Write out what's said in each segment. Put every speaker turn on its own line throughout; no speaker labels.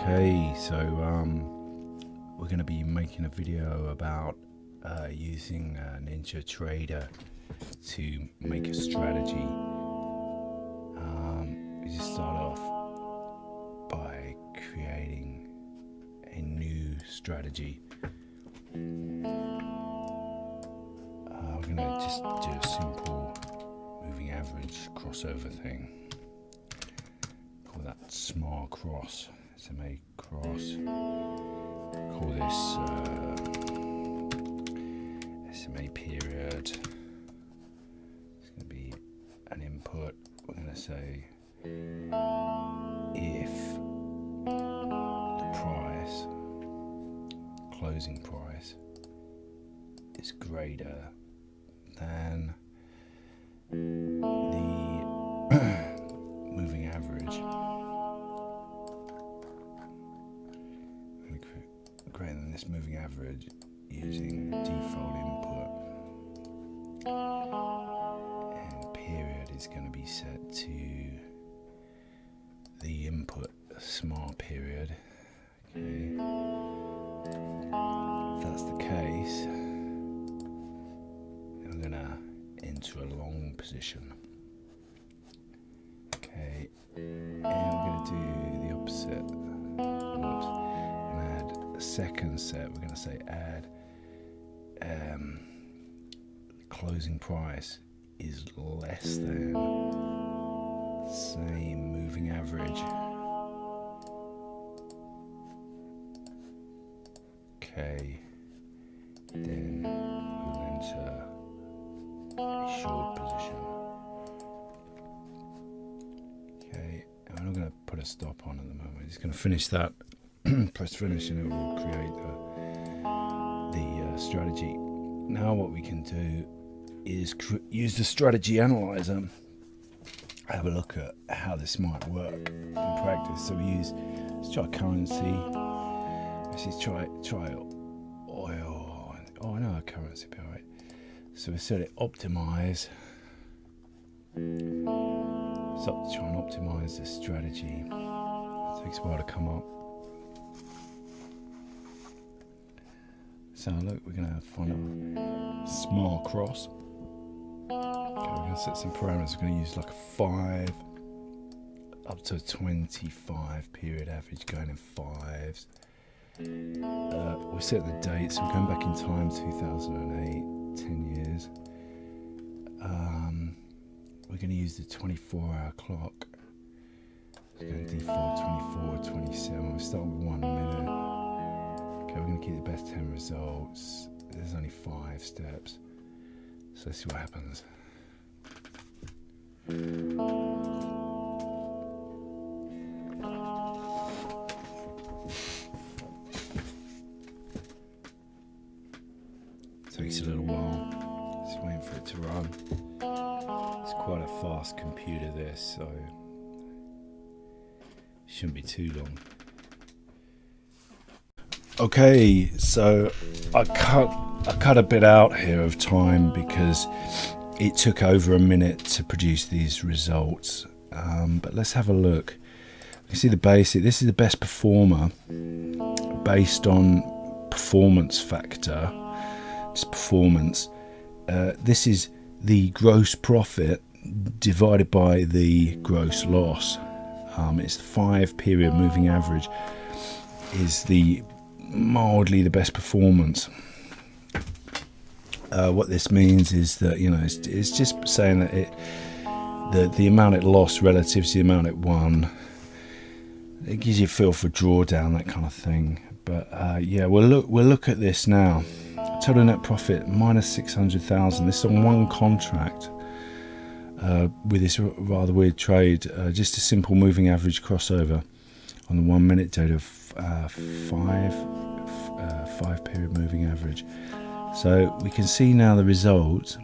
Okay, so we're going to be making a video about using NinjaTrader to make a strategy. We just start off by creating a new strategy. We're going to just do a simple moving average crossover thing. Call that small cross, SMA cross. Call this SMA period. It's going to be an input. We're going to say if the price, closing price, is greater than the moving average, greater than this moving average using default input, and period is going to be set to the input small period. Okay, if that's the case, then we're going to enter a long position. Okay, and we're going to do the opposite. Oops. And add a second set. We're going to say add closing price is less than same moving average. Okay, then we'll enter a short position. Okay, and I'm not going to put a stop on at the moment. It's going to finish that. Press finish and it will create the strategy. Now what we can do is use the strategy analyzer. Have a look at how this might work in practice. So let's try currency. Let's try oil. Oh no, currency be alright. So we set it optimize. So try and optimize the strategy. It takes a while to come up. So look, we're going to find a small cross. Okay, we're going to set some parameters. We're going to use like a 5 up to a 25 period average, going in 5s. We're setting the date, so we're going back in time, 2008, 10 years. We're going to use the 24-hour clock. So we're going to default 24, 27. We'll start with 1 minute. Okay, we're going to keep the best 10 results. There's only 5 steps. So let's see what happens. Takes a little while. Just waiting for it to run. It's quite a fast computer, this, so it shouldn't be too long. Okay, so I cut a bit out here of time because it took over a minute to produce these results. But let's have a look. You can see the basic. This is the best performer based on performance factor. Just performance. This is the gross profit divided by the gross loss. It's the 5 period moving average is mildly the best performance. What this means is that, you know, it's just saying that the amount it lost relative to the amount it won. It gives you a feel for drawdown, that kind of thing. But yeah, we'll look at this now. Total net profit minus 600,000. This is on one contract with this rather weird trade. Just a simple moving average crossover on the 1 minute data of 5 period moving average. So we can see now the results.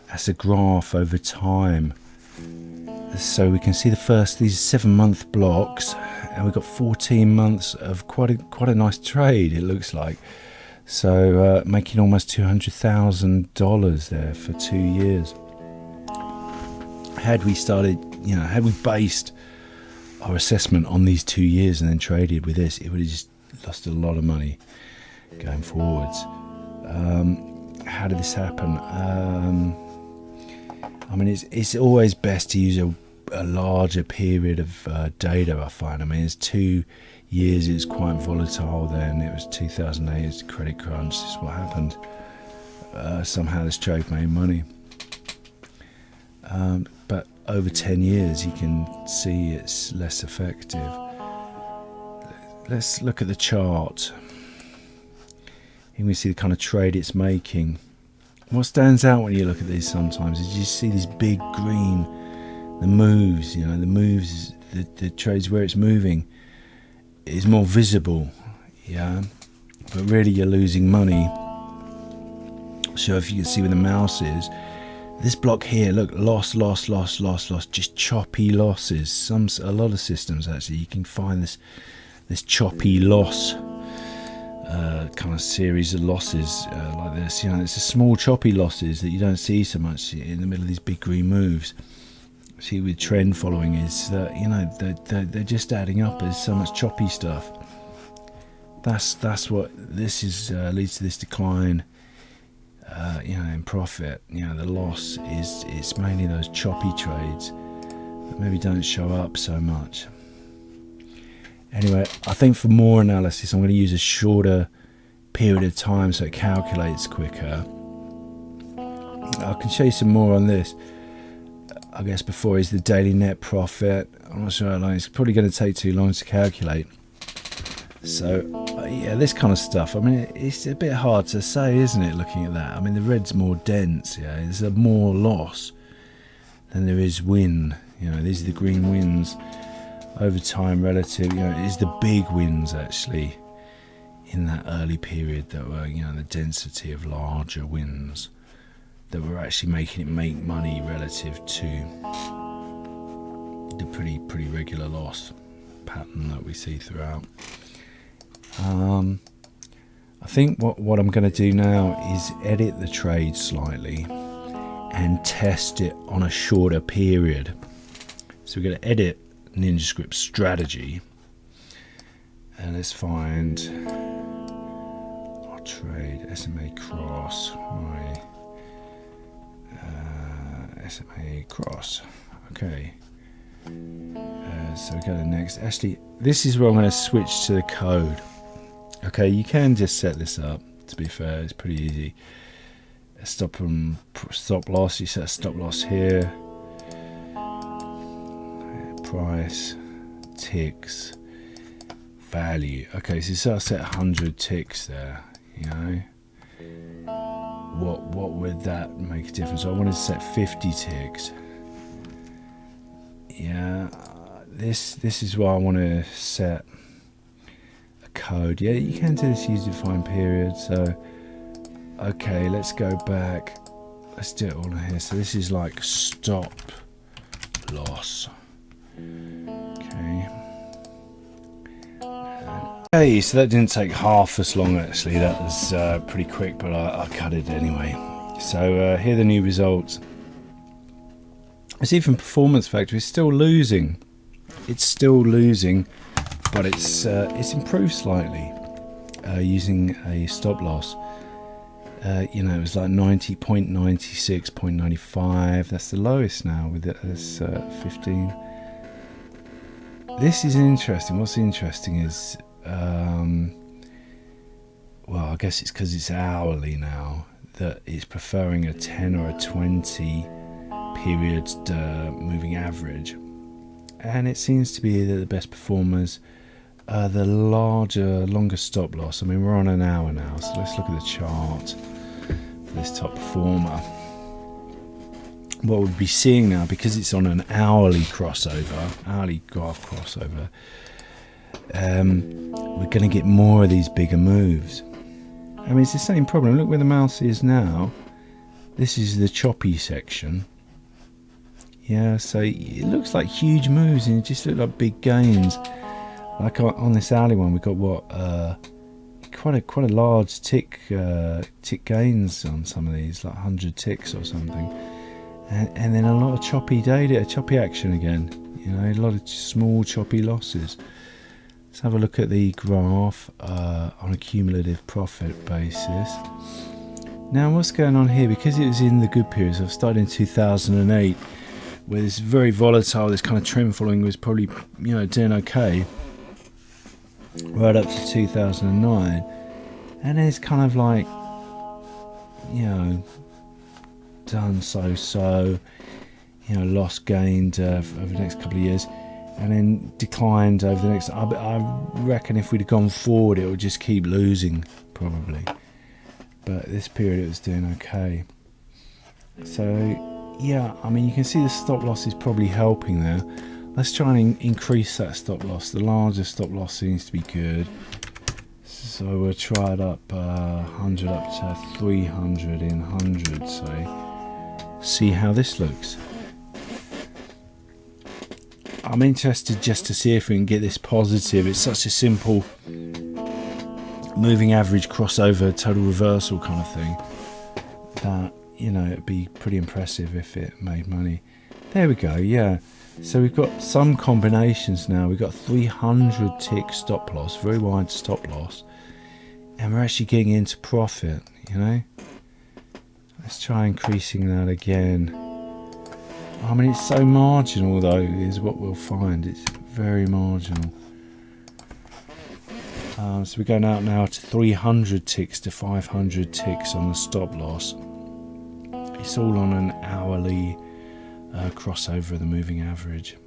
That's a graph over time. So we can see these 7-month blocks, and we've got 14 months of quite a nice trade, it looks like. So making almost $200,000 there for 2 years. had we started, had we based our assessment on these 2 years and then traded with this, it would have just lost a lot of money going forwards. How did this happen? I mean, it's always best to use a larger period of data, I find. I mean, it's 2 years, it's quite volatile then. It was 2008, it's the credit crunch, this is what happened. Somehow this trade made money. But over 10 years, you can see it's less effective. Let's look at the chart. You can see the kind of trade it's making. What stands out when you look at these sometimes is you see these big green, the moves, the trades where it's moving is more visible, but really you're losing money. So if you can see where the mouse is, this block here, look, loss, just choppy losses. A lot of systems actually, you can find this choppy loss kind of series of losses like this. It's a small choppy losses that you don't see so much in the middle of these big green moves. See, with trend following is that they're just adding up. There's so much choppy stuff. That's what this is leads to this decline. In profit. The loss is it's mainly those choppy trades that maybe don't show up so much. Anyway, I think for more analysis, I'm going to use a shorter period of time so it calculates quicker. I can show you some more on this. I guess before is the daily net profit. I'm not sure how long. It's probably going to take too long to calculate. So this kind of stuff, I mean, it's a bit hard to say, isn't it, looking at that? I mean, the red's more dense, there's a more loss than there is win. These are the green wins over time relative. It is the big wins actually in that early period that were, the density of larger wins that were actually making it make money relative to the pretty regular loss pattern that we see throughout. I think what I'm going to do now is edit the trade slightly and test it on a shorter period. So we're going to edit NinjaScript strategy, and let's find our trade SMA cross. SMA cross. Okay. So we go to next. Actually, this is where I'm going to switch to the code. Okay, you can just set this up. To be fair, it's pretty easy. Stop loss. You set a stop loss here. Price, ticks, value. Okay, so I set 100 ticks there. What would that make a difference? I wanted to set 50 ticks. This is why I want to set code. You can do this user defined period. So okay, let's go back, let's do it all in here. So this is like stop loss. Okay, so that didn't take half as long actually. That was pretty quick, but I cut it anyway. So here are the new results. As even Performance Factor is still losing. It's still losing, but it's improved slightly using a stop loss. It was like 90.96, 0.95. That's the lowest now with it as 15. This is interesting. What's interesting is, well, I guess it's because it's hourly now that it's preferring a 10 or a 20 period moving average. And it seems to be that the best performers are the longer stop loss. I mean, we're on an hour now, so let's look at the chart for this top performer. What we'll be seeing now, because it's on an hourly crossover, hourly graph crossover, we're going to get more of these bigger moves. I mean, it's the same problem. Look where the mouse is now. This is the choppy section. So it looks like huge moves and it just look like big gains. Like on this alley one, we've got quite a large tick gains on some of these, like 100 ticks or something. and then a lot of choppy data, choppy action again. You know, a lot of small choppy losses. Let's have a look at the graph on a cumulative profit basis. Now what's going on here, because it was in the good periods, I've started in 2008, where this very volatile, this kind of trend following was probably, you know, doing okay, right up to 2009, and it's kind of like, you know, done so, you know, lost, gained over the next couple of years, and then declined over the next. I reckon if we'd have gone forward, it would just keep losing probably. But this period it was doing okay. So yeah, I mean, you can see the stop loss is probably helping there. Let's try and increase that stop loss. The larger stop loss seems to be good. So we'll try it up 100 up to 300 in 100, so see how this looks. I'm interested just to see if we can get this positive. It's such a simple moving average crossover total reversal kind of thing that, you know, it'd be pretty impressive if it made money. There we go. Yeah, so we've got some combinations now. We've got 300 tick stop loss, very wide stop loss, and we're actually getting into profit, you know. Let's try increasing that again. I mean, it's so marginal though, is what we'll find. It's very marginal. So we're going out now to 300 ticks to 500 ticks on the stop loss. It's all on an hourly crossover of the moving average.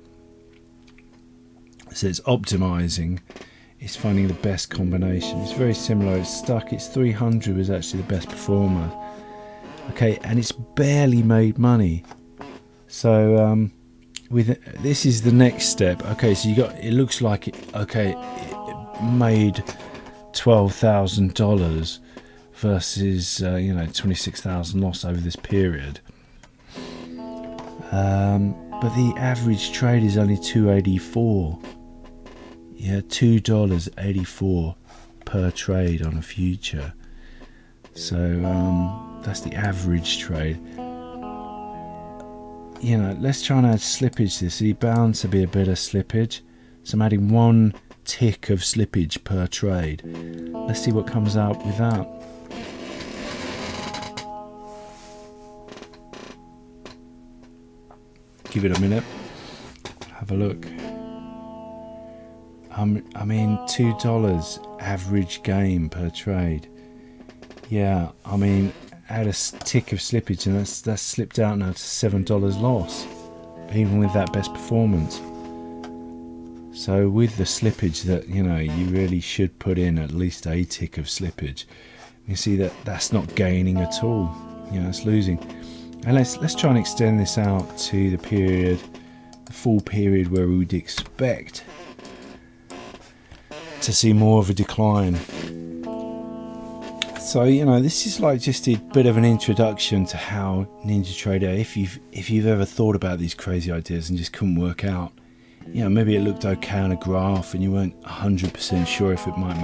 So it's optimizing. It's finding the best combination. It's very similar. It's stuck. It's 300 was actually the best performer. Okay, and it's barely made money. So with this is the next step. Okay, so you got. It looks like it. Okay, it made $12,000 versus you know, 26,000 loss over this period. But the average trade is only $2.84. Yeah, $2.84 per trade on a future. So that's the average trade. You know, let's try and add slippage to this. So you're bound to be a bit of slippage. So I'm adding 1 tick of slippage per trade. Let's see what comes out with that. Give it a minute. Have a look. I mean, $2 average gain per trade. Yeah, I mean, add a tick of slippage and that's slipped out now to $7 loss, even with that best performance. So with the slippage that, you know, you really should put in at least a tick of slippage. You see that that's not gaining at all. You know, it's losing. And let's try and extend this out to the period, the full period where we would expect to see more of a decline. So, you know, this is like just a bit of an introduction to how NinjaTrader, if you've ever thought about these crazy ideas and just couldn't work out, you know, maybe it looked okay on a graph and you weren't 100% sure if it might make